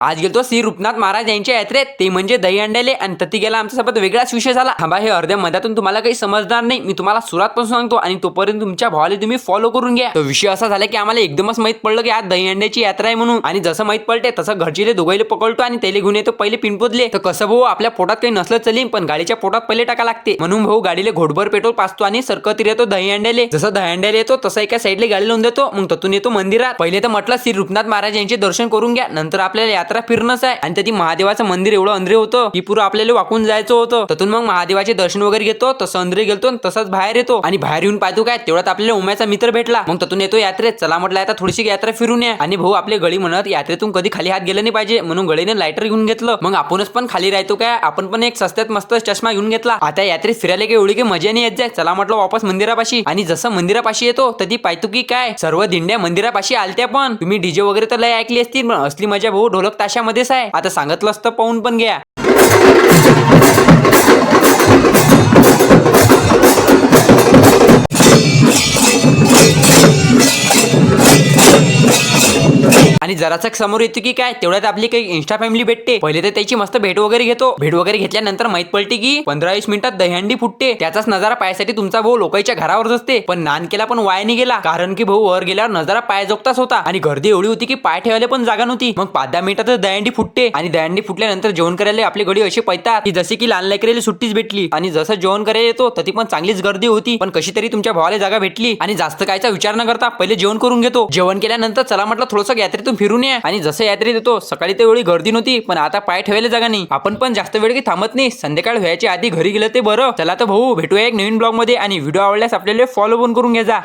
आज गेलतो श्री रूपनाथ महाराज यांच्या यात्रेत, ते म्हणजे दहीहंड्याले, आणि तती गेला आमच्यासोबत वेगळाच विषय झाला. थांबा, हे अर्ध्या मध्यातून तुम्हाला काही समजणार नाही, मी तुम्हाला सुरात पण सांगतो आणि तोपर्यंत तुमच्या भावाला तुम्ही फॉलो करून घ्या. तो विषय असा झाला की आम्हाला एकदमच माहित पडलं की आज दहीहंड्याची यात्रा आहे म्हणून, आणि जसं माहित पडते तसं घरचीले दोघाईले पकडतो आणि त्याला घेऊन येतो पहिले पिंपोदले. तर कसं भाऊ, आपल्या पोटात काही नसलं चलीन, पण गाडीच्या पोटात पहिले टाका लागते, म्हणून भाऊ गाडीला घोटभर पेट्रोल पाचतो आणि सरकत येतो दहीहंड्याले. जसं दहीहंड्याला येतो तसं एका साईडला गाडी लावून देतो, मग ततून येतो मंदिरात. पहिले तर म्हटलं श्री रूपनाथ महाराज यांचे दर्शन करून घ्या, नंतर आपल्याला यात्रा फिरणंच आहे. आणि त्याची महादेवाचं मंदिर एवढं अंदरे होतं की पुरं आपल्याला वाकून जायचं होतं. ततून मग महादेवाचे दर्शन वगैरे घेतो, तसं अंदरे गेलतो, तसंच बाहेर येतो, आणि बाहेर येऊन पाहतो काय, तेवढ्यात आपल्याला उम्याचा मित्र भेटला. मग ततून येतो यात्रेत. चला म्हटलं आता थोडीशी यात्रा फिरून या. आणि भाऊ आपले गळी म्हणत यात्रेतून कधी खाली हात गेलं नाही पाहिजे, म्हणून गळीने लायटर घेऊन घेतलं. मग आपणच पण खाली राहतो काय, आपण पण एक सस्त्यात मस्त चष्मा घेऊन घेतला. आता यात्रेत फिरायला काही एवढी काही मजा नाही येत जाय. चला म्हटलं वापस मंदिरापाशी. आणि जसं मंदिरापाशी येतो तधी पाहतो की काय, सर्व दिंड्या मंदिरापाशी आलत्या. पण तुम्ही डीजे वगैरे तर लय ऐकली असतील, पण असली मजा भाऊ ढोलक ताशामध्येच आहे. आता सांगितलं असतं पाहून पण घ्या. आणि जरासा समोर येतो की काय, तेवढ्यात आपली काही इंस्टा फॅमिली भेटते. पहिले तर त्याची मस्त भेट वगैरे घेतो. भेट वगैरे घेतल्यानंतर माहित पडते की 15-20 मिनिटात दहीहंडी फुटते. त्याचाच नजारा पाहायसाठी तुमचा भाऊ लोकांच्या घरावरच असते. पण नान केला पण वाया नाही गेला, कारण की भाऊ वर गेल्यावर नजारा पायजोगताच होता, आणि गर्दी एवढी होती की पाय ठेवायला पण जागा नव्हती. मग 5-10 मिनिटातच दहीहंडी फुटते, आणि दहीहंडी फुटल्यानंतर जेवण करायला आपली गडी अशी पैतात की जशी की लहान लेकराला सुट्टीच भेटली. आणि जसं जेवण करायला येतो तरी पण चांगलीच गर्दी होती, पण कशी तरी तुमच्या भावाला जागा भेटली. आणि जास्त कायचा विचार न करता पहिले जेवण करून घेतो. जेवण केल्यानंतर चला म्हटलं थोडंसं यात्रेतून फिरून या. आणि जसं यात्रेत येतो, सकाळी तर एवढी गर्दी नव्हती, पण आता पाय ठेवायला जागा नाही. आपण पण जास्त वेळ काही थांबत नाही, संध्याकाळ व्हायच्या आधी घरी गेलं ते बरं. चला तर भाऊ भेटूया एक नवीन ब्लॉग मध्ये, आणि व्हिडिओ आवडल्यास आपल्याला फॉलो पण करून घ्या.